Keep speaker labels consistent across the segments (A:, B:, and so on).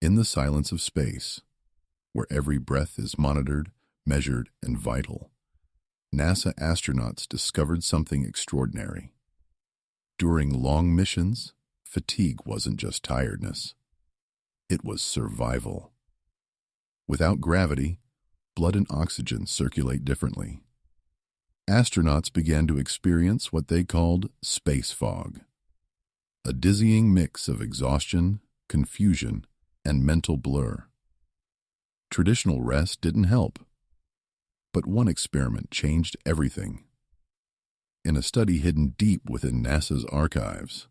A: In the silence of space, where every breath is monitored, measured, and vital, NASA astronauts discovered something extraordinary. During long missions, fatigue wasn't just tiredness. It was survival. Without gravity, blood and oxygen circulate differently. Astronauts began to experience what they called space fog, a dizzying mix of exhaustion, confusion, and mental blur. Traditional rest didn't help, but one experiment changed everything. In a study hidden deep within NASA's archives,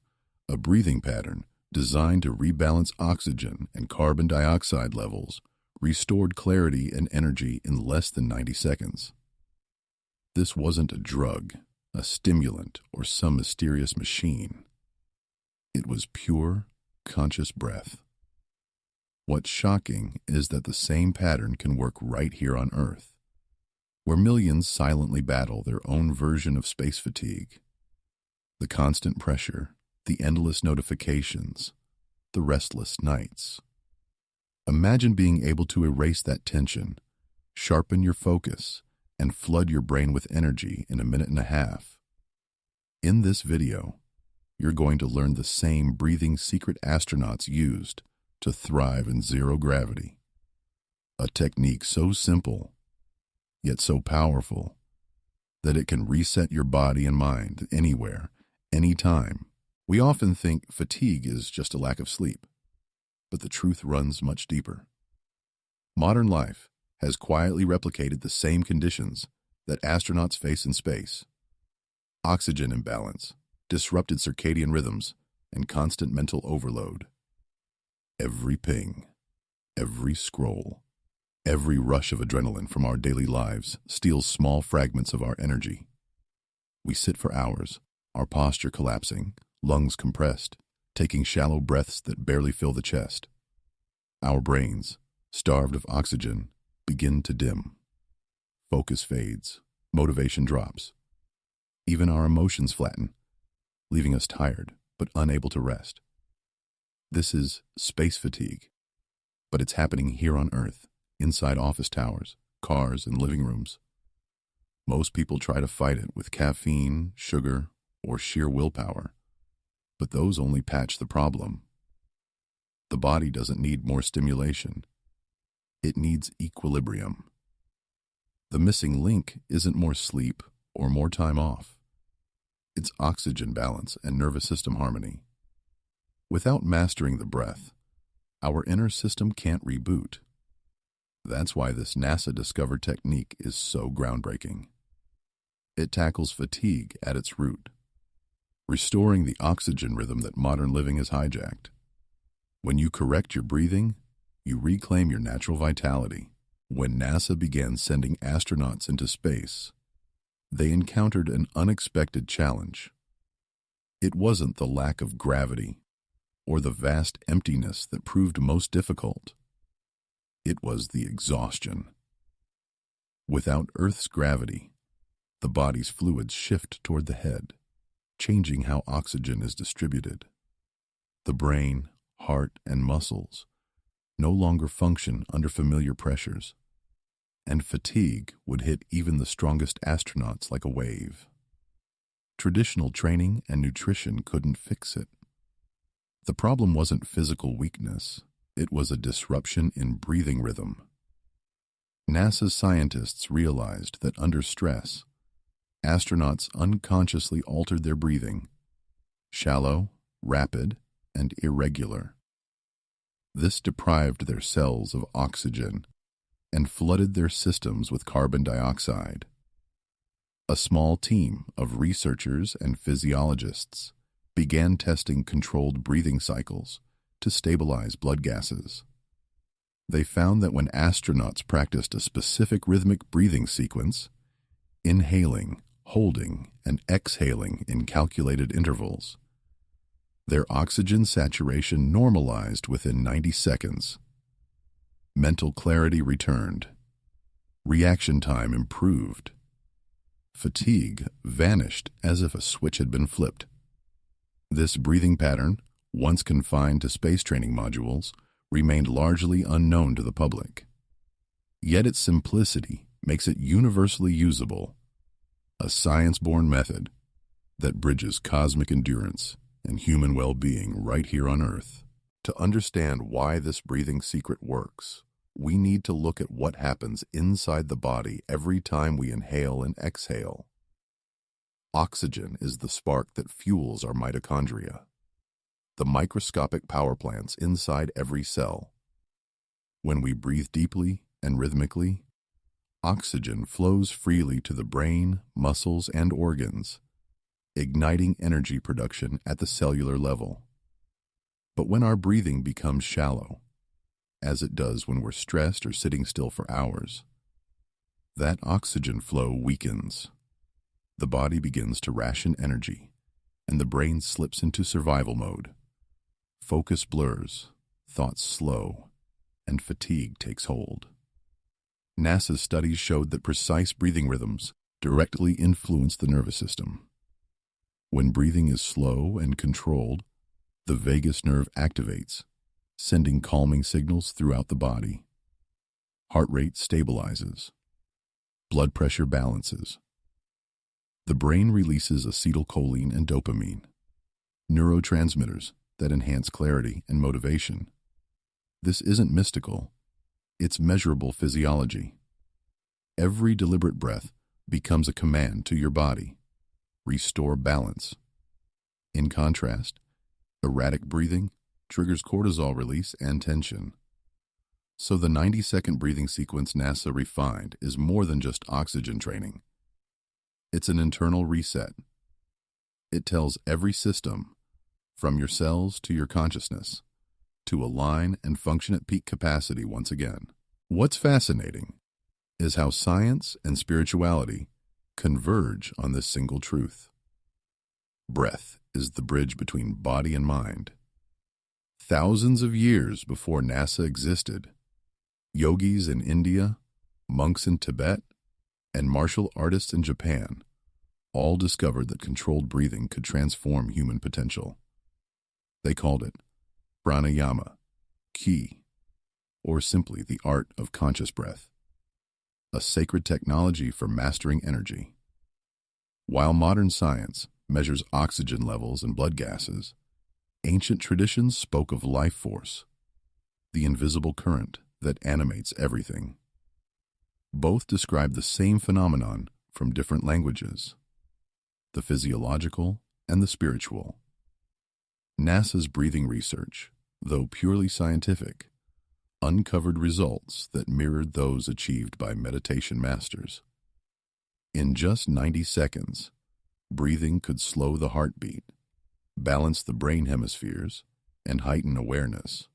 A: a breathing pattern designed to rebalance oxygen and carbon dioxide levels restored clarity and energy in less than 90 seconds. This wasn't a drug, a stimulant, or some mysterious machine. It was pure, conscious breath. What's shocking is that the same pattern can work right here on Earth, where millions silently battle their own version of space fatigue. The constant pressure, the endless notifications, the restless nights. Imagine being able to erase that tension, sharpen your focus, and flood your brain with energy in a minute and a half. In this video, you're going to learn the same breathing secret astronauts used to thrive in zero gravity. A technique so simple, yet so powerful, that it can reset your body and mind anywhere, anytime. We often think fatigue is just a lack of sleep, but the truth runs much deeper. Modern life has quietly replicated the same conditions that astronauts face in space: oxygen imbalance, disrupted circadian rhythms, and constant mental overload. Every ping, every scroll, every rush of adrenaline from our daily lives steals small fragments of our energy. We sit for hours, our posture collapsing, lungs compressed, taking shallow breaths that barely fill the chest. Our brains, starved of oxygen, begin to dim. Focus fades, motivation drops. Even our emotions flatten, leaving us tired but unable to rest. This is space fatigue, but it's happening here on Earth, inside office towers, cars, and living rooms. Most people try to fight it with caffeine, sugar, or sheer willpower, but those only patch the problem. The body doesn't need more stimulation. It needs equilibrium. The missing link isn't more sleep or more time off. It's oxygen balance and nervous system harmony. Without mastering the breath, our inner system can't reboot. That's why this NASA-discovered technique is so groundbreaking. It tackles fatigue at its root, restoring the oxygen rhythm that modern living has hijacked. When you correct your breathing, you reclaim your natural vitality. When NASA began sending astronauts into space, they encountered an unexpected challenge. It wasn't the lack of gravity or the vast emptiness that proved most difficult. It was the exhaustion. Without Earth's gravity, the body's fluids shift toward the head, changing how oxygen is distributed. The brain, heart, and muscles no longer function under familiar pressures, and fatigue would hit even the strongest astronauts like a wave. Traditional training and nutrition couldn't fix it. The problem wasn't physical weakness, it was a disruption in breathing rhythm. NASA's scientists realized that under stress, astronauts unconsciously altered their breathing: shallow, rapid, and irregular. This deprived their cells of oxygen and flooded their systems with carbon dioxide. A small team of researchers and physiologists began testing controlled breathing cycles to stabilize blood gases. They found that when astronauts practiced a specific rhythmic breathing sequence, inhaling, holding, and exhaling in calculated intervals, their oxygen saturation normalized within 90 seconds. Mental clarity returned. Reaction time improved. Fatigue vanished as if a switch had been flipped. This breathing pattern, once confined to space training modules, remained largely unknown to the public. Yet its simplicity makes it universally usable, a science-born method that bridges cosmic endurance and human well-being right here on Earth. To understand why this breathing secret works, we need to look at what happens inside the body every time we inhale and exhale. Oxygen is the spark that fuels our mitochondria, the microscopic power plants inside every cell. When we breathe deeply and rhythmically, oxygen flows freely to the brain, muscles, and organs, igniting energy production at the cellular level. But when our breathing becomes shallow, as it does when we're stressed or sitting still for hours, that oxygen flow weakens. The body begins to ration energy, and the brain slips into survival mode. Focus blurs, thoughts slow, and fatigue takes hold. NASA's studies showed that precise breathing rhythms directly influence the nervous system. When breathing is slow and controlled, the vagus nerve activates, sending calming signals throughout the body. Heart rate stabilizes. Blood pressure balances. The brain releases acetylcholine and dopamine, neurotransmitters that enhance clarity and motivation. This isn't mystical, it's measurable physiology. Every deliberate breath becomes a command to your body. Restore balance. In contrast, erratic breathing triggers cortisol release and tension. So the 90-second breathing sequence NASA refined is more than just oxygen training. It's an internal reset. It tells every system, from your cells to your consciousness, to align and function at peak capacity once again. What's fascinating is how science and spirituality converge on this single truth. Breath is the bridge between body and mind. Thousands of years before NASA existed, yogis in India, monks in Tibet, and martial artists in Japan all discovered that controlled breathing could transform human potential. They called it pranayama, ki, or simply the art of conscious breath, a sacred technology for mastering energy. While modern science measures oxygen levels and blood gases, ancient traditions spoke of life force, the invisible current that animates everything. Both describe the same phenomenon from different languages, the physiological and the spiritual. NASA's breathing research, though purely scientific, uncovered results that mirrored those achieved by meditation masters. In just 90 seconds, breathing could slow the heartbeat, balance the brain hemispheres, and heighten awareness.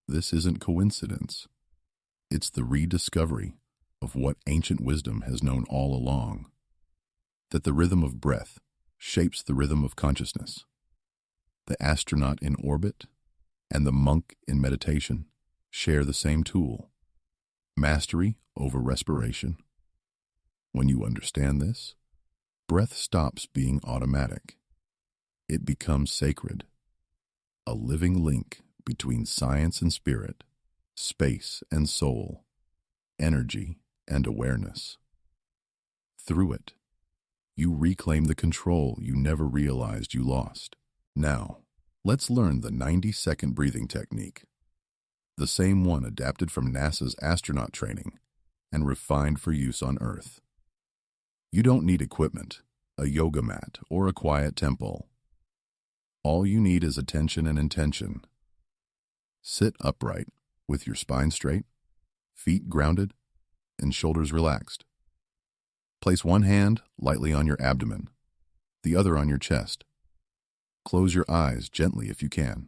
A: This isn't coincidence. It's the rediscovery of what ancient wisdom has known all along, that the rhythm of breath shapes the rhythm of consciousness. The astronaut in orbit and the monk in meditation share the same tool, mastery over respiration. When you understand this, breath stops being automatic. It becomes sacred, a living link between science and spirit, space and soul, energy and awareness. Through it, you reclaim the control you never realized you lost. Now, let's learn the 90-second breathing technique, the same one adapted from NASA's astronaut training and refined for use on Earth. You don't need equipment, a yoga mat, or a quiet temple. All you need is attention and intention. Sit upright with your spine straight, feet grounded, and shoulders relaxed. Place one hand lightly on your abdomen, the other on your chest. Close your eyes gently if you can.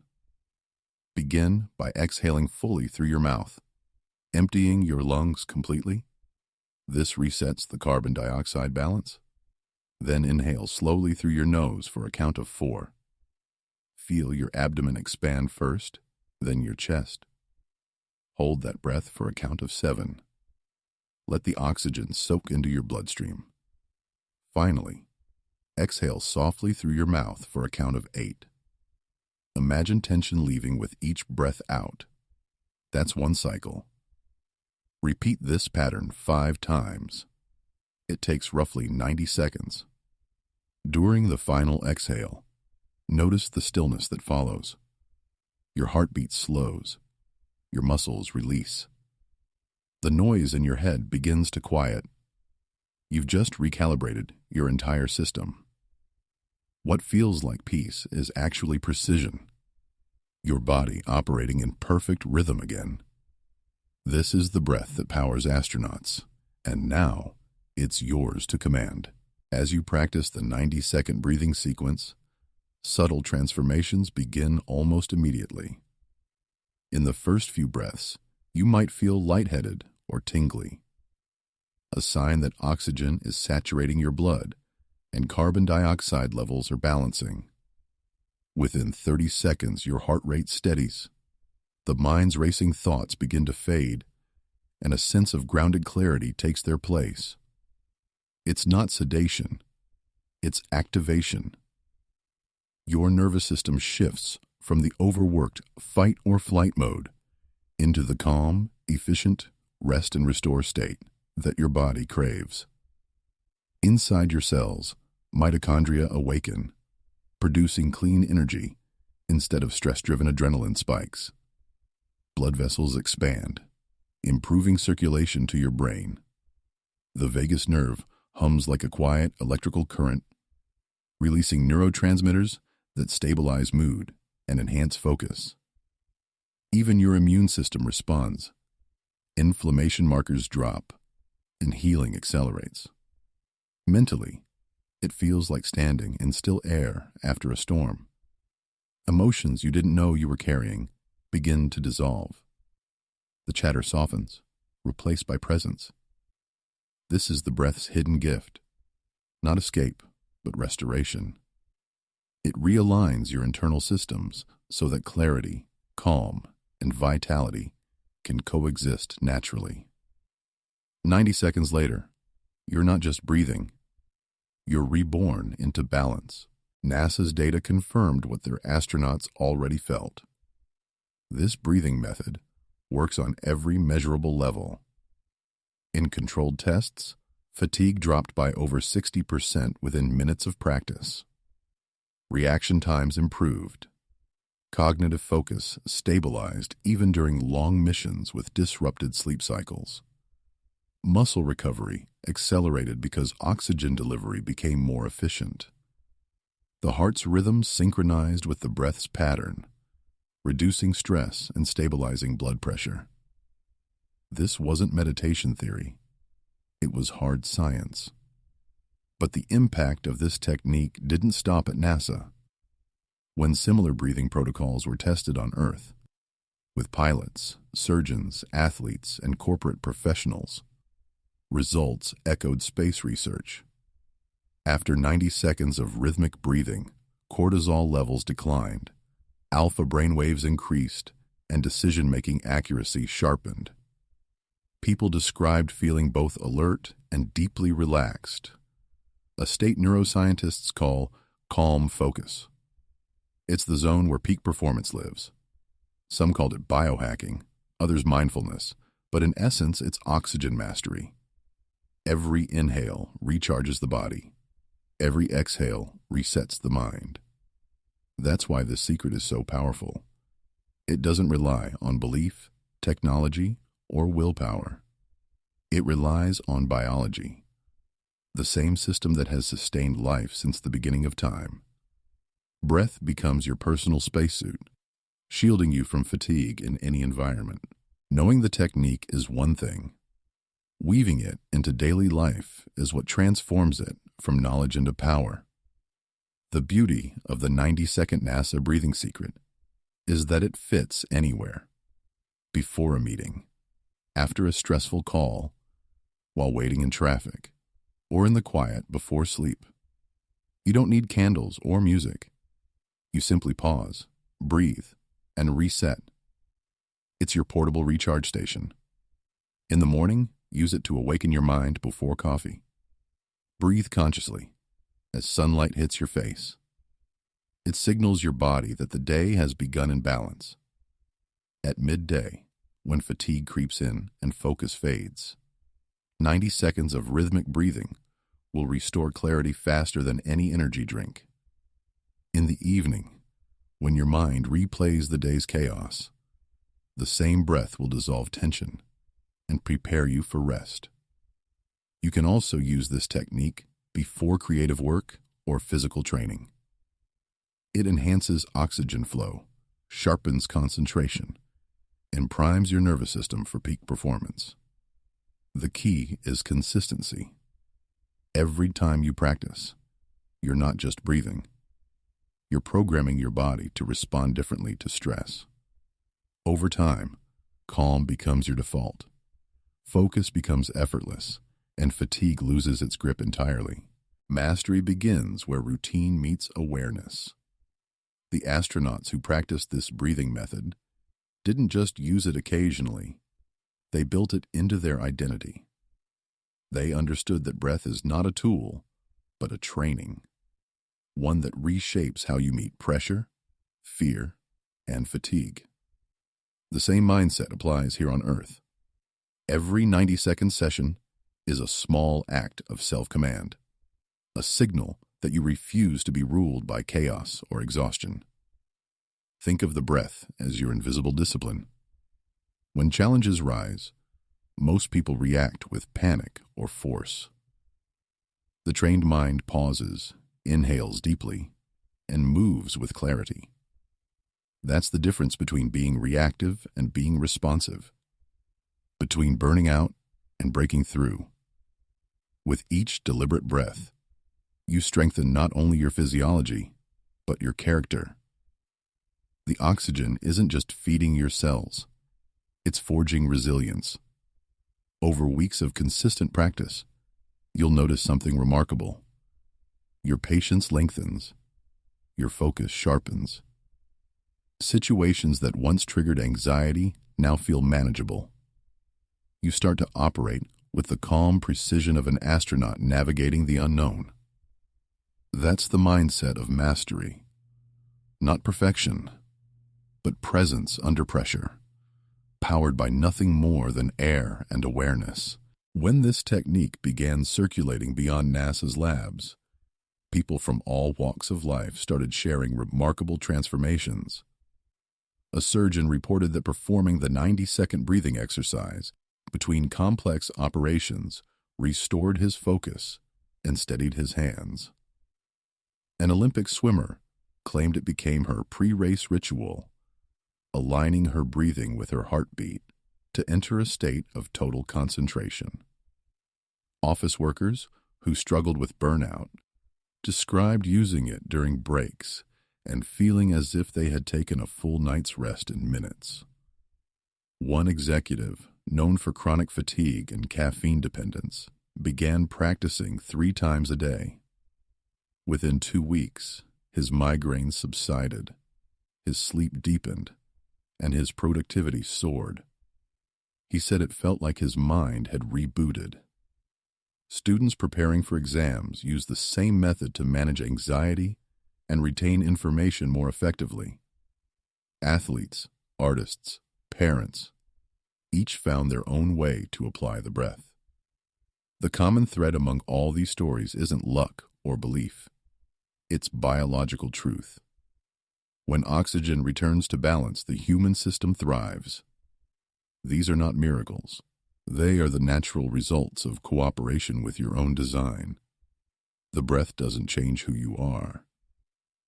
A: Begin by exhaling fully through your mouth, emptying your lungs completely. This resets the carbon dioxide balance. Then inhale slowly through your nose for a count of 4. Feel your abdomen expand first, then your chest. Hold that breath for a count of 7. Let the oxygen soak into your bloodstream. Finally, exhale softly through your mouth for a count of 8. Imagine tension leaving with each breath out, That's one cycle. Repeat this pattern 5 times. It takes roughly 90 seconds. During the final exhale, notice the stillness that follows. Your heartbeat slows. Your muscles release. The noise in your head begins to quiet. You've just recalibrated your entire system. What feels like peace is actually precision. Your body operating in perfect rhythm again. This is the breath that powers astronauts, and now it's yours to command. As you practice the 90-second breathing sequence, subtle transformations begin almost immediately. In the first few breaths, you might feel lightheaded or tingly, a sign that oxygen is saturating your blood and carbon dioxide levels are balancing. Within 30 seconds, your heart rate steadies, the mind's racing thoughts begin to fade, and a sense of grounded clarity takes their place. It's not sedation, it's activation. Your nervous system shifts from the overworked fight or flight mode into the calm, efficient, rest and restore state that your body craves. Inside your cells, mitochondria awaken, producing clean energy instead of stress-driven adrenaline spikes. Blood vessels expand, improving circulation to your brain. The vagus nerve hums like a quiet electrical current, releasing neurotransmitters that stabilize mood and enhance focus. Even your immune system responds. Inflammation markers drop, and healing accelerates. Mentally, it feels like standing in still air after a storm. Emotions you didn't know you were carrying begin to dissolve. The chatter softens, replaced by presence. This is the breath's hidden gift. Not escape, but restoration. It realigns your internal systems so that clarity, calm, and vitality can coexist naturally. 90 seconds later, you're not just breathing, you're reborn into balance. NASA's data confirmed what their astronauts already felt. This breathing method works on every measurable level. In controlled tests, fatigue dropped by over 60% within minutes of practice. Reaction times improved. Cognitive focus stabilized even during long missions with disrupted sleep cycles. Muscle recovery accelerated because oxygen delivery became more efficient. The heart's rhythm synchronized with the breath's pattern, reducing stress and stabilizing blood pressure. This wasn't meditation theory. It was hard science. But the impact of this technique didn't stop at NASA. When similar breathing protocols were tested on Earth, with pilots, surgeons, athletes, and corporate professionals, results echoed space research. After 90 seconds of rhythmic breathing, cortisol levels declined, alpha brainwaves increased, and decision-making accuracy sharpened. People described feeling both alert and deeply relaxed, a state neuroscientists call calm focus. It's the zone where peak performance lives. Some called it biohacking, others mindfulness, but in essence, it's oxygen mastery. Every inhale recharges the body. Every exhale resets the mind. That's why this secret is so powerful. It doesn't rely on belief, technology, or willpower. It relies on biology, the same system that has sustained life since the beginning of time. Breath becomes your personal spacesuit, shielding you from fatigue in any environment. Knowing the technique is one thing. Weaving it into daily life is what transforms it from knowledge into power. The beauty of the 90-second NASA breathing secret is that it fits anywhere. Before a meeting, after a stressful call, while waiting in traffic, or in the quiet before sleep. You don't need candles or music. You simply pause, breathe, and reset. It's your portable recharge station. In the morning, use it to awaken your mind before coffee. Breathe consciously as sunlight hits your face. It signals your body that the day has begun in balance. At midday, when fatigue creeps in and focus fades. 90 seconds of rhythmic breathing will restore clarity faster than any energy drink. In the evening, when your mind replays the day's chaos, the same breath will dissolve tension and prepare you for rest. You can also use this technique before creative work or physical training. It enhances oxygen flow, sharpens concentration, and primes your nervous system for peak performance. The key is consistency. Every time you practice, you're not just breathing. You're programming your body to respond differently to stress. Over time, calm becomes your default. Focus becomes effortless, and fatigue loses its grip entirely. Mastery begins where routine meets awareness. The astronauts who practiced this breathing method didn't just use it occasionally, they built it into their identity. They understood that breath is not a tool, but a training, one that reshapes how you meet pressure, fear, and fatigue. The same mindset applies here on Earth. Every 90-second session is a small act of self-command, a signal that you refuse to be ruled by chaos or exhaustion. Think of the breath as your invisible discipline. When challenges rise, most people react with panic or force. The trained mind pauses, inhales deeply, and moves with clarity. That's the difference between being reactive and being responsive, between burning out and breaking through. With each deliberate breath, you strengthen not only your physiology, but your character. The oxygen isn't just feeding your cells, it's forging resilience. Over weeks of consistent practice, you'll notice something remarkable. Your patience lengthens, your focus sharpens. Situations that once triggered anxiety now feel manageable. You start to operate with the calm precision of an astronaut navigating the unknown. That's the mindset of mastery. Not perfection, but presence under pressure, powered by nothing more than air and awareness. When this technique began circulating beyond NASA's labs, people from all walks of life started sharing remarkable transformations. A surgeon reported that performing the 90-second breathing exercise between complex operations restored his focus and steadied his hands. An Olympic swimmer claimed it became her pre-race ritual, aligning her breathing with her heartbeat to enter a state of total concentration. Office workers who struggled with burnout described using it during breaks and feeling as if they had taken a full night's rest in minutes. One executive, known for chronic fatigue and caffeine dependence, began practicing 3 times a day. Within 2 weeks, his migraines subsided, his sleep deepened, and his productivity soared. He said it felt like his mind had rebooted. Students preparing for exams use the same method to manage anxiety and retain information more effectively. Athletes, artists, parents, each found their own way to apply the breath. The common thread among all these stories isn't luck or belief. It's biological truth. When oxygen returns to balance, the human system thrives. These are not miracles. They are the natural results of cooperation with your own design. The breath doesn't change who you are.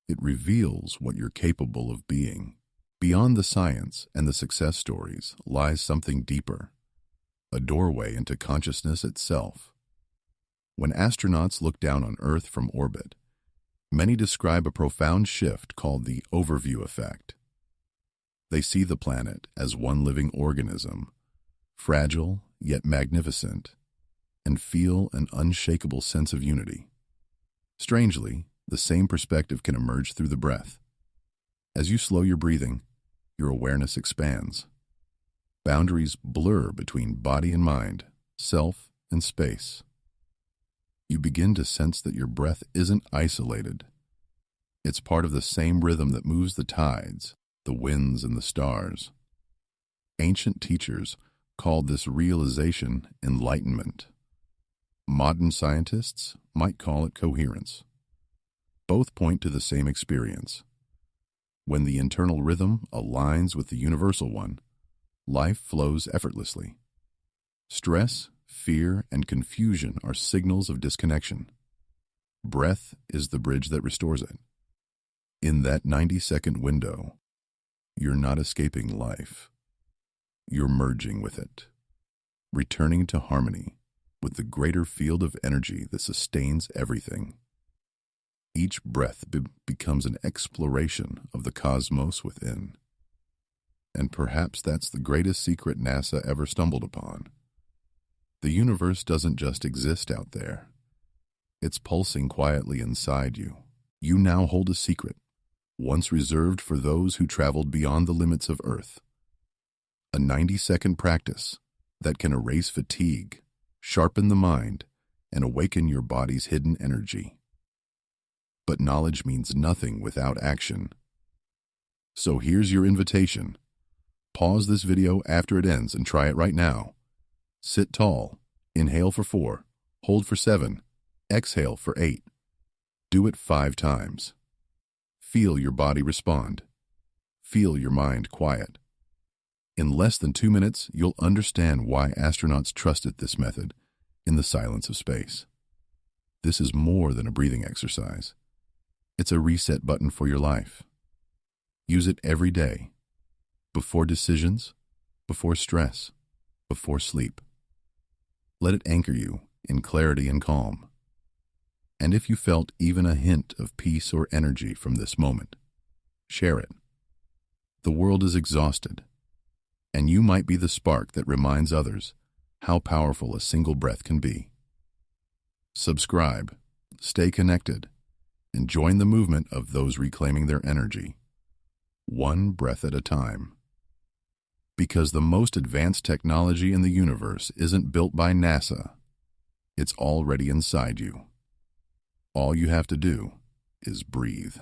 A: It reveals what you're capable of being. Beyond the science and the success stories lies something deeper, a doorway into consciousness itself. When astronauts look down on Earth from orbit, many describe a profound shift called the overview effect. They see the planet as one living organism, fragile yet magnificent, and feel an unshakable sense of unity. Strangely, the same perspective can emerge through the breath. As you slow your breathing, your awareness expands. Boundaries blur between body and mind, self and space. You begin to sense that your breath isn't isolated. It's part of the same rhythm that moves the tides, the winds, and the stars. Ancient teachers called this realization enlightenment. Modern scientists might call it coherence. Both point to the same experience. When the internal rhythm aligns with the universal one, life flows effortlessly. Stress, fear, and confusion are signals of disconnection. Breath is the bridge that restores it. In that 90-second window, you're not escaping life. You're merging with it, returning to harmony with the greater field of energy that sustains everything. Each breath becomes an exploration of the cosmos within. And perhaps that's the greatest secret NASA ever stumbled upon. The universe doesn't just exist out there. It's pulsing quietly inside you. You now hold a secret, once reserved for those who traveled beyond the limits of Earth. A 90-second practice that can erase fatigue, sharpen the mind, and awaken your body's hidden energy. But knowledge means nothing without action. So here's your invitation. Pause this video after it ends and try it right now. Sit tall, inhale for 4, hold for 7, exhale for 8. Do it 5 times. Feel your body respond. Feel your mind quiet. In less than 2 minutes, you'll understand why astronauts trusted this method in the silence of space. This is more than a breathing exercise. It's a reset button for your life. Use it every day, before decisions, before stress, before sleep. Let it anchor you in clarity and calm. And if you felt even a hint of peace or energy from this moment, share it. The world is exhausted, and you might be the spark that reminds others how powerful a single breath can be. Subscribe, stay connected, and join the movement of those reclaiming their energy, one breath at a time. Because the most advanced technology in the universe isn't built by NASA. It's already inside you. All you have to do is breathe.